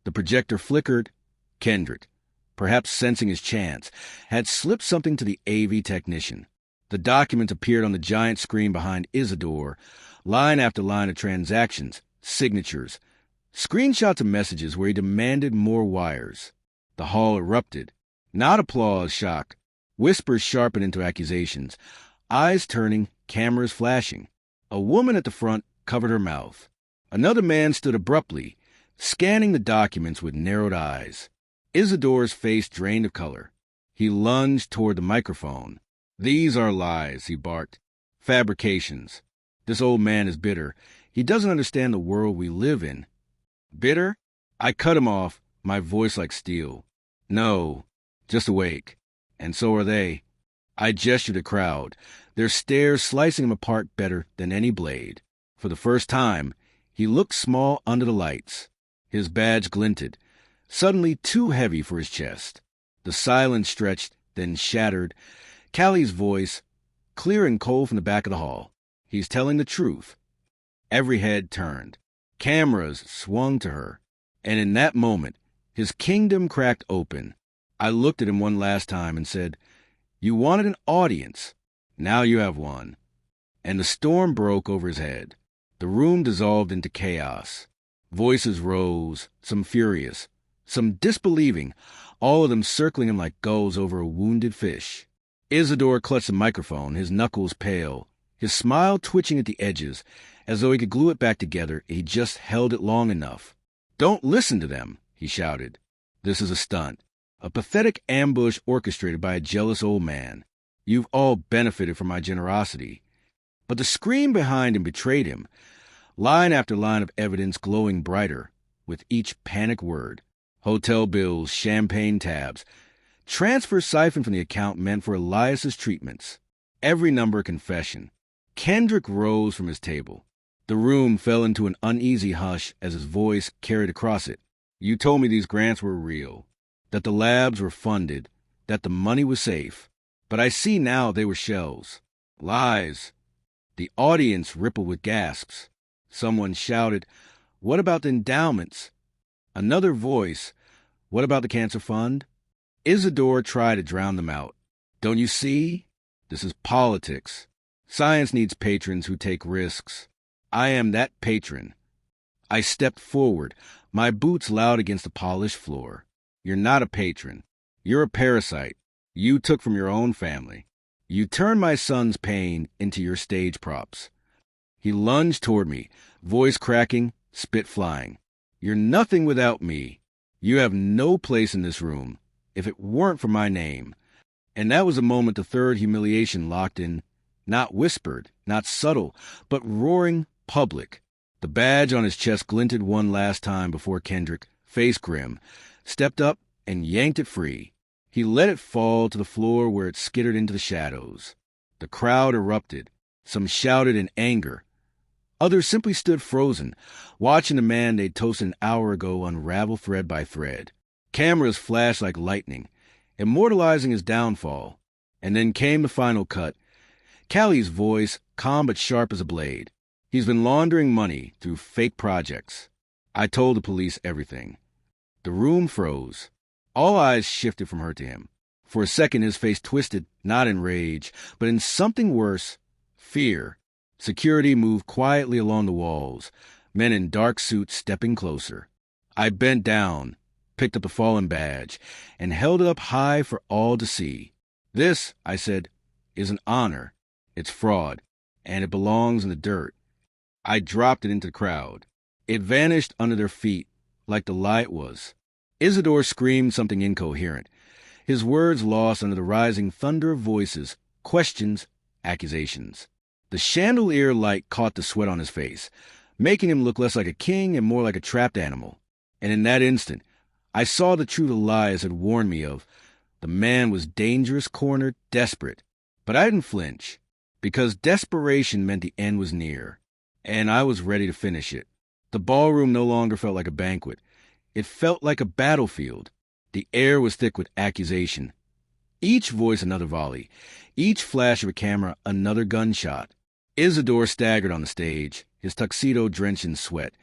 The projector flickered. Kendrick, perhaps sensing his chance, had slipped something to the AV technician. The document appeared on the giant screen behind Isidore, line after line of transactions, signatures, screenshots of messages where he demanded more wires. The hall erupted. Not applause, shock. Whispers sharpened into accusations. Eyes turning, cameras flashing. A woman at the front covered her mouth. Another man stood abruptly, scanning the documents with narrowed eyes. Isidore's face drained of color. He lunged toward the microphone. These are lies, he barked. Fabrications. This old man is bitter. He doesn't understand the world we live in. Bitter? I cut him off, my voice like steel. No, just awake. And so are they. I gestured at the crowd, their stares slicing him apart better than any blade. For the first time, he looked small under the lights. His badge glinted, suddenly too heavy for his chest. The silence stretched, then shattered. Callie's voice, clear and cold from the back of the hall. He's telling the truth. Every head turned. Cameras swung to her. And in that moment, his kingdom cracked open. I looked at him one last time and said, "You wanted an audience. Now you have one." And the storm broke over his head. The room dissolved into chaos. Voices rose, some furious, some disbelieving, all of them circling him like gulls over a wounded fish. Isidore clutched the microphone, his knuckles pale, his smile twitching at the edges, as though he could glue it back together if he just held it long enough. "Don't listen to them," he shouted. "This is a stunt, a pathetic ambush orchestrated by a jealous old man. You've all benefited from my generosity." But the scream behind him betrayed him, line after line of evidence glowing brighter with each panic word. Hotel bills, champagne tabs, transfers siphoned from the account meant for Elias's treatments. Every number a confession. Kendrick rose from his table. The room fell into an uneasy hush as his voice carried across it. "You told me these grants were real, that the labs were funded, that the money was safe. But I see now they were shells. Lies." The audience rippled with gasps. Someone shouted, "What about the endowments?" Another voice, "What about the cancer fund?" Isidore tried to drown them out. "Don't you see? This is politics. Science needs patrons who take risks. I am that patron." I stepped forward, my boots loud against the polished floor. "You're not a patron. You're a parasite. You took from your own family. You turned my son's pain into your stage props." He lunged toward me, voice cracking, spit flying. "You're nothing without me. You have no place in this room, if it weren't for my name." And that was the moment the third humiliation locked in, not whispered, not subtle, but roaring public. The badge on his chest glinted one last time before Kendrick, face grim, stepped up and yanked it free. He let it fall to the floor where it skittered into the shadows. The crowd erupted. Some shouted in anger. Others simply stood frozen, watching the man they'd toasted an hour ago unravel thread by thread. Cameras flashed like lightning, immortalizing his downfall. And then came the final cut. Callie's voice, calm but sharp as a blade. "He's been laundering money through fake projects. I told the police everything." The room froze. All eyes shifted from her to him. For a second, his face twisted, not in rage, but in something worse, fear. Security moved quietly along the walls, men in dark suits stepping closer. I bent down, picked up the fallen badge, and held it up high for all to see. This, I said, is an honor. It's fraud, and it belongs in the dirt. I dropped it into the crowd. It vanished under their feet, like the light was. Isidore screamed something incoherent, his words lost under the rising thunder of voices, questions, accusations. The chandelier light caught the sweat on his face, making him look less like a king and more like a trapped animal. And in that instant, I saw the truth Elias had warned me of. The man was dangerous, cornered, desperate. But I didn't flinch, because desperation meant the end was near, and I was ready to finish it. The ballroom no longer felt like a banquet. It felt like a battlefield. The air was thick with accusation. Each voice another volley, each flash of a camera another gunshot. Isidore staggered on the stage, his tuxedo drenched in sweat,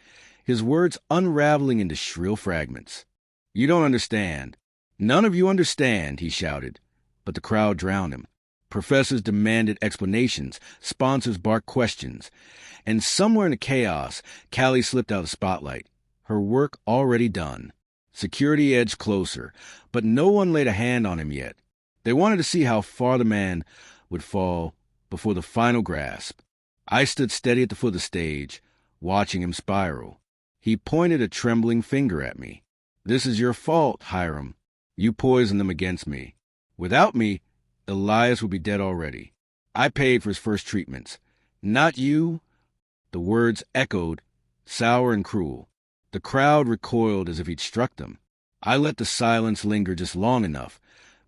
his words unraveling into shrill fragments. "You don't understand. None of you understand," he shouted. But the crowd drowned him. Professors demanded explanations, sponsors barked questions. And somewhere in the chaos, Callie slipped out of the spotlight, her work already done. Security edged closer, but no one laid a hand on him yet. They wanted to see how far the man would fall before the final grasp. I stood steady at the foot of the stage, watching him spiral. He pointed a trembling finger at me. "This is your fault, Hiram. You poisoned them against me. Without me, Elias would be dead already. I paid for his first treatments. Not you." The words echoed, sour and cruel. The crowd recoiled as if he'd struck them. I let the silence linger just long enough,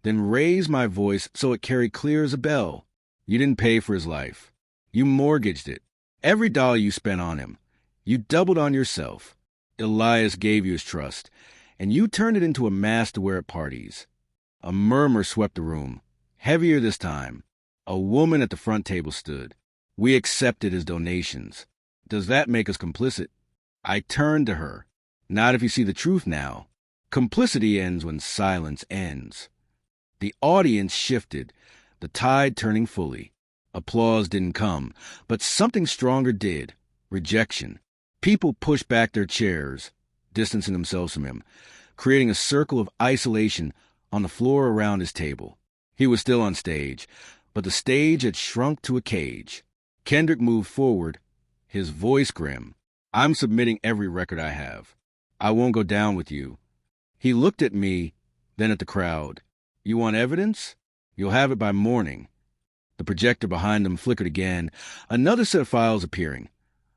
then raised my voice so it carried clear as a bell. "You didn't pay for his life. You mortgaged it. Every dollar you spent on him, you doubled on yourself. Elias gave you his trust, and you turned it into a mask to wear at parties." A murmur swept the room, heavier this time. A woman at the front table stood. "We accepted his donations. Does that make us complicit?" I turned to her. "Not if you see the truth now. Complicity ends when silence ends." The audience shifted, the tide turning fully. Applause didn't come, but something stronger did. Rejection. People pushed back their chairs, distancing themselves from him, creating a circle of isolation on the floor around his table. He was still on stage, but the stage had shrunk to a cage. Kendrick moved forward, his voice grim. "I'm submitting every record I have. I won't go down with you." He looked at me, then at the crowd. "You want evidence? You'll have it by morning." The projector behind them flickered again, another set of files appearing.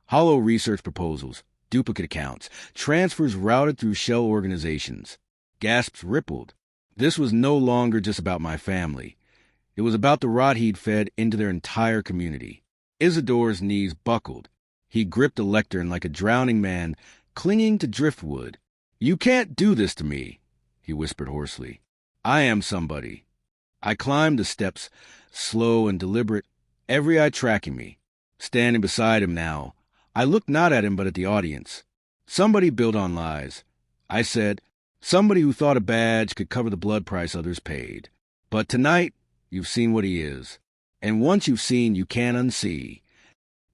Hollow research proposals, duplicate accounts, transfers routed through shell organizations. Gasps rippled. This was no longer just about my family. It was about the rot he'd fed into their entire community. Isidore's knees buckled. He gripped the lectern like a drowning man clinging to driftwood. "You can't do this to me," he whispered hoarsely. "I am somebody." I climbed the steps, slow and deliberate, every eye tracking me. Standing beside him now, I looked not at him but at the audience. Somebody built on lies. I said, somebody who thought a badge could cover the blood price others paid. But tonight, you've seen what he is. And once you've seen, you can't unsee.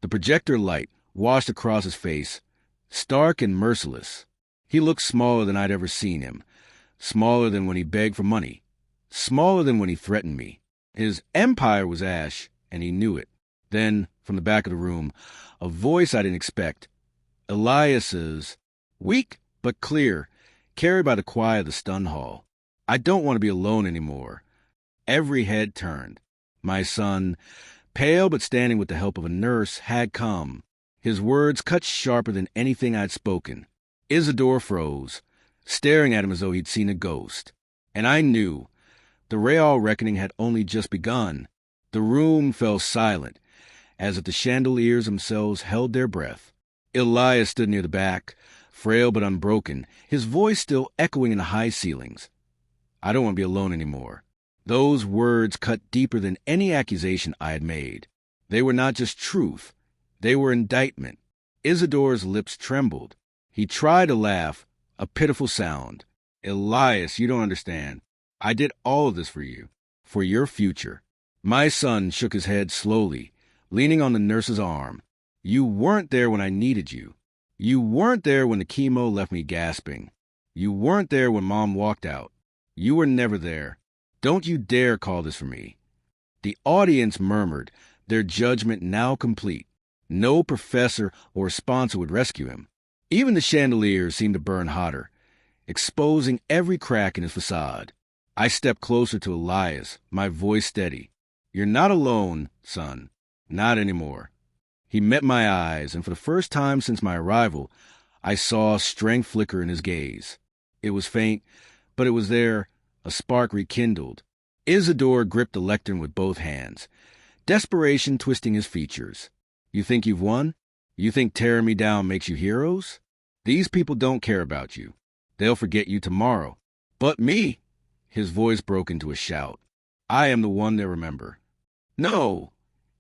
The projector light washed across his face, stark and merciless. He looked smaller than I'd ever seen him, smaller than when he begged for money, smaller than when he threatened me. His empire was ash, and he knew it. Then, from the back of the room, a voice I didn't expect. Elias's, weak but clear, carried by the quiet of the stun hall. "I don't want to be alone anymore." Every head turned. My son, pale but standing with the help of a nurse, had come. His words cut sharper than anything I'd spoken. Isidore froze, staring at him as though he'd seen a ghost. And I knew. The Real reckoning had only just begun. The room fell silent, as if the chandeliers themselves held their breath. Elias stood near the back, frail but unbroken, his voice still echoing in the high ceilings. "I don't want to be alone anymore." Those words cut deeper than any accusation I had made. They were not just truth. They were indictment. Isidore's lips trembled. He tried to laugh, a pitiful sound. Elias, you don't understand. I did all of this for you, for your future. My son shook his head slowly, leaning on the nurse's arm. You weren't there when I needed you. You weren't there when the chemo left me gasping. You weren't there when Mom walked out. You were never there. Don't you dare call this for me. The audience murmured, their judgment now complete. No professor or sponsor would rescue him. Even the chandeliers seemed to burn hotter, exposing every crack in his facade. I stepped closer to Elias, my voice steady. You're not alone, son. Not anymore. He met my eyes, and for the first time since my arrival, I saw strength flicker in his gaze. It was faint, but it was there, a spark rekindled. Isidore gripped the lectern with both hands, desperation twisting his features. You think you've won? You think tearing me down makes you heroes? These people don't care about you. They'll forget you tomorrow. But me! His voice broke into a shout. I am the one they remember. No!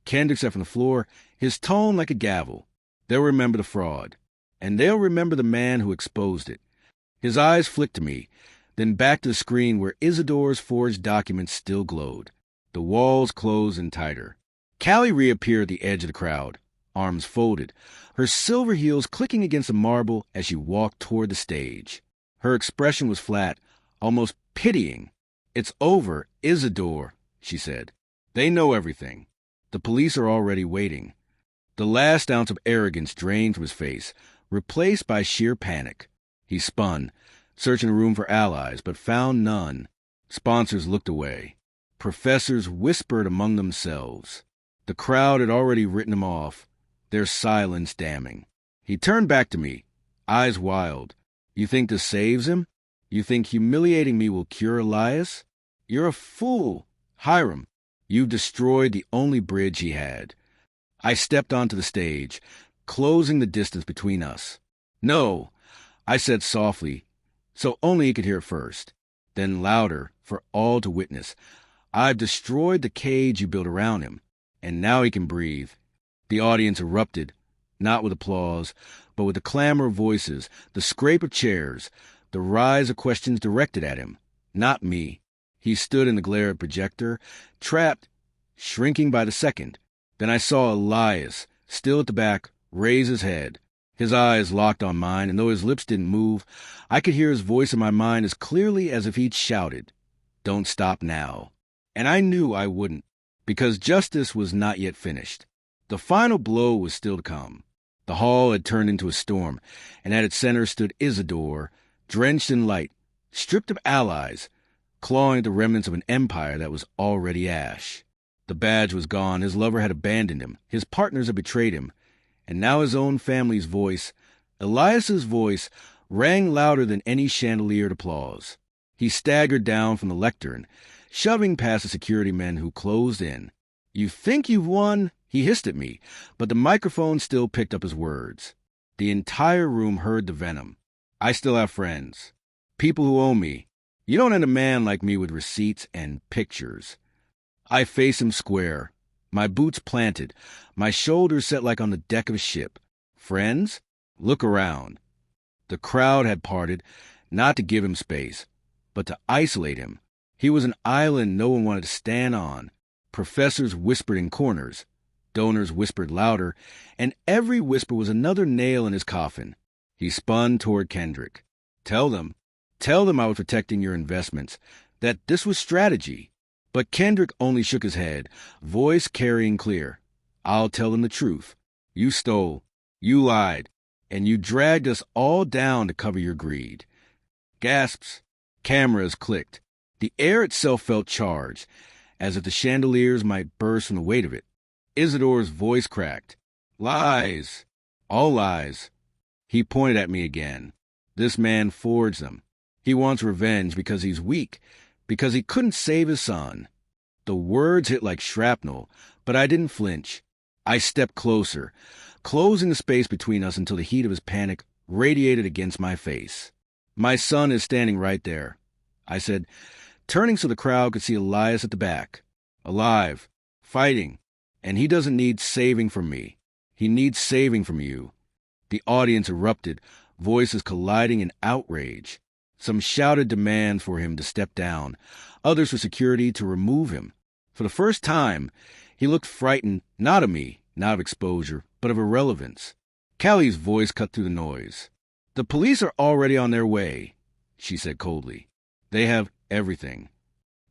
Kendrick sat from the floor, his tone like a gavel. They'll remember the fraud. And they'll remember the man who exposed it. His eyes flicked to me, then back to the screen where Isidore's forged documents still glowed. The walls closed in tighter. Callie reappeared at the edge of the crowd, arms folded, her silver heels clicking against the marble as she walked toward the stage. Her expression was flat, almost pitying. It's over, Isidore, she said. They know everything. The police are already waiting. The last ounce of arrogance drained from his face, replaced by sheer panic. He spun, searching the room for allies, but found none. Sponsors looked away. Professors whispered among themselves. The crowd had already written him off, their silence damning. He turned back to me, eyes wild. You think this saves him? You think humiliating me will cure Elias? You're a fool, Hiram. You've destroyed the only bridge he had. I stepped onto the stage, closing the distance between us. No, I said softly, so only he could hear it first. Then louder, for all to witness. I've destroyed the cage you built around him, and now he can breathe. The audience erupted, not with applause, but with the clamor of voices, the scrape of chairs, the rise of questions directed at him, not me. He stood in the glare of the projector, trapped, shrinking by the second. Then I saw Elias, still at the back, raise his head. His eyes locked on mine, and though his lips didn't move, I could hear his voice in my mind as clearly as if he'd shouted, "Don't stop now." And I knew I wouldn't, because justice was not yet finished. The final blow was still to come. The hall had turned into a storm, and at its center stood Isidore, drenched in light, stripped of allies, clawing at the remnants of an empire that was already ash. The badge was gone, his lover had abandoned him, his partners had betrayed him, and now his own family's voice, Elias's voice, rang louder than any chandeliered applause. He staggered down from the lectern, shoving past the security men who closed in. You think you've won? He hissed at me, but the microphone still picked up his words. The entire room heard the venom. I still have friends. People who owe me. You don't end a man like me with receipts and pictures. I faced him square, my boots planted, my shoulders set like on the deck of a ship. Friends? Look around. The crowd had parted, not to give him space, but to isolate him. He was an island no one wanted to stand on. Professors whispered in corners. Donors whispered louder, and every whisper was another nail in his coffin. He spun toward Kendrick. Tell them I was protecting your investments, that this was strategy. But Kendrick only shook his head, voice carrying clear. I'll tell them the truth. You stole, you lied, and you dragged us all down to cover your greed. Gasps. Cameras clicked. The air itself felt charged, as if the chandeliers might burst from the weight of it. Isidore's voice cracked. Lies. All lies. He pointed at me again. This man forged them. He wants revenge because he's weak, because he couldn't save his son. The words hit like shrapnel, but I didn't flinch. I stepped closer, closing the space between us until the heat of his panic radiated against my face. My son is standing right there, I said, turning so the crowd could see Elias at the back. Alive, fighting, and he doesn't need saving from me. He needs saving from you. The audience erupted, voices colliding in outrage. Some shouted demands for him to step down, others for security to remove him. For the first time, he looked frightened, not of me, not of exposure, but of irrelevance. Callie's voice cut through the noise. "The police are already on their way," she said coldly. "They have everything."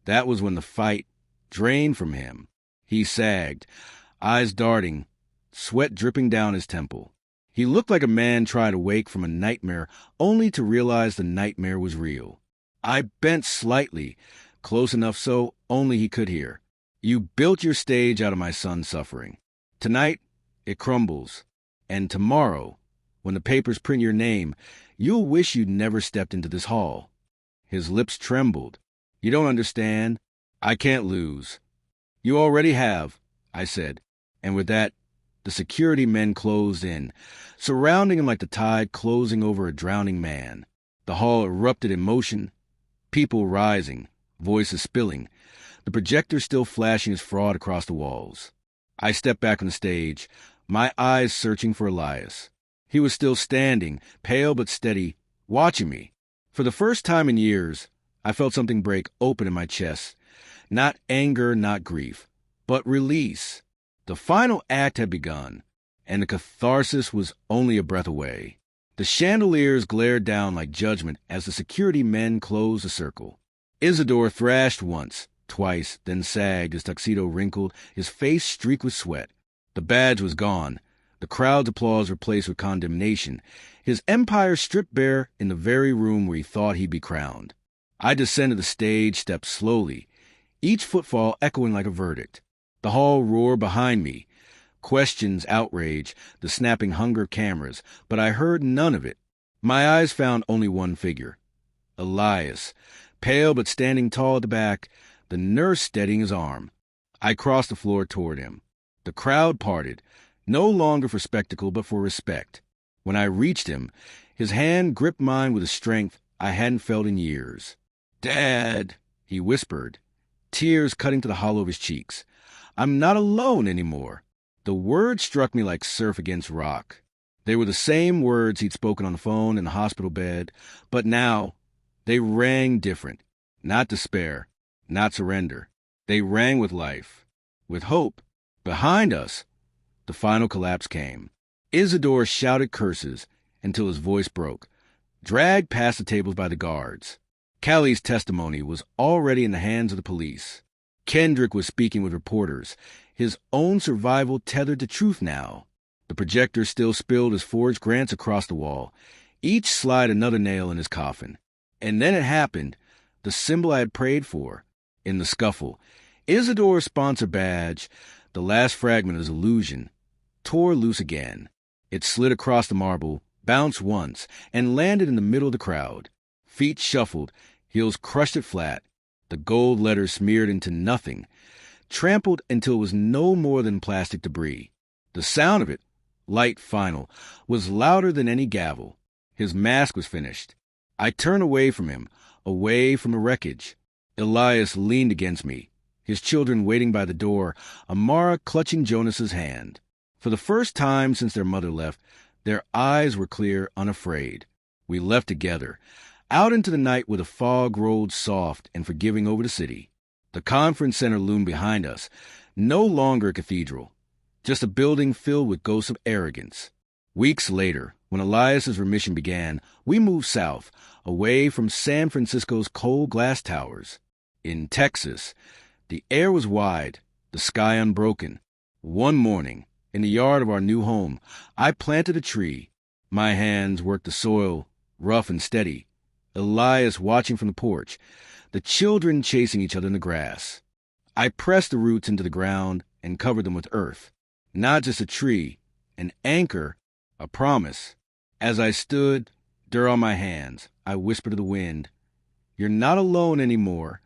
That was when the fight drained from him. He sagged, eyes darting, sweat dripping down his temple. He looked like a man trying to wake from a nightmare only to realize the nightmare was real. I bent slightly, close enough so only he could hear. "You built your stage out of my son's suffering. Tonight, it crumbles. And tomorrow, when the papers print your name, you'll wish you'd never stepped into this hall." His lips trembled. "You don't understand. I can't lose." "You already have," I said, and with that, the security men closed in, surrounding him like the tide closing over a drowning man. The hall erupted in motion, people rising, voices spilling, the projector still flashing its fraud across the walls. I stepped back on the stage, my eyes searching for Elias. He was still standing, pale but steady, watching me. For the first time in years, I felt something break open in my chest. Not anger, not grief, but release. The final act had begun, and the catharsis was only a breath away. The chandeliers glared down like judgment as the security men closed the circle. Isidore thrashed once, twice, then sagged, his tuxedo wrinkled, his face streaked with sweat. The badge was gone, the crowd's applause replaced with condemnation, his empire stripped bare in the very room where he thought he'd be crowned. I descended the stage, stepped slowly, each footfall echoing like a verdict. The hall roared behind me, questions, outrage, the snapping hunger of cameras, but I heard none of it. My eyes found only one figure. Elias, pale but standing tall at the back, the nurse steadying his arm. I crossed the floor toward him. The crowd parted, no longer for spectacle but for respect. When I reached him, his hand gripped mine with a strength I hadn't felt in years. "Dad," he whispered, tears cutting to the hollow of his cheeks. "I'm not alone anymore." The words struck me like surf against rock. They were the same words he'd spoken on the phone in the hospital bed, but now they rang different. Not despair, not surrender. They rang with life, with hope. Behind us, the final collapse came. Isidore shouted curses until his voice broke, dragged past the tables by the guards. Callie's testimony was already in the hands of the police. Kendrick was speaking with reporters, his own survival tethered to truth now. The projector still spilled his forged grants across the wall, each slide another nail in his coffin. And then it happened, the symbol I had prayed for. In the scuffle, Isidore's sponsor badge, the last fragment of his illusion, tore loose again. It slid across the marble, bounced once, and landed in the middle of the crowd. Feet shuffled, heels crushed it flat. The gold letters smeared into nothing, trampled until it was no more than plastic debris. The sound of it, light final, was louder than any gavel. His mask was finished. I turned away from him, away from the wreckage. Elias leaned against me, his children waiting by the door, Amara clutching Jonas's hand. For the first time since their mother left, their eyes were clear, unafraid. We left together, out into the night where the fog rolled soft and forgiving over the city. The conference center loomed behind us, no longer a cathedral, just a building filled with ghosts of arrogance. Weeks later, when Elias's remission began, we moved south, away from San Francisco's cold glass towers. In Texas, the air was wide, the sky unbroken. One morning, in the yard of our new home, I planted a tree. My hands worked the soil, rough and steady. Elias watching from the porch, the children chasing each other in the grass. I pressed the roots into the ground and covered them with earth. Not just a tree, an anchor, a promise. As I stood, dirt on my hands, I whispered to the wind, "You're not alone anymore."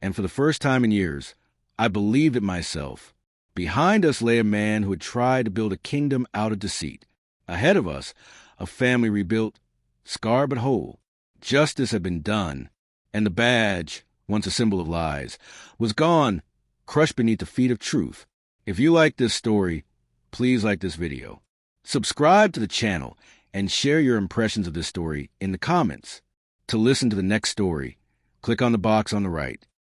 And for the first time in years, I believed it myself. Behind us lay a man who had tried to build a kingdom out of deceit. Ahead of us, a family rebuilt, scarred but whole. Justice had been done, and the badge, once a symbol of lies, was gone, crushed beneath the feet of truth. If you like this story, please like this video. Subscribe to the channel and share your impressions of this story in the comments. To listen to the next story, click on the box on the right.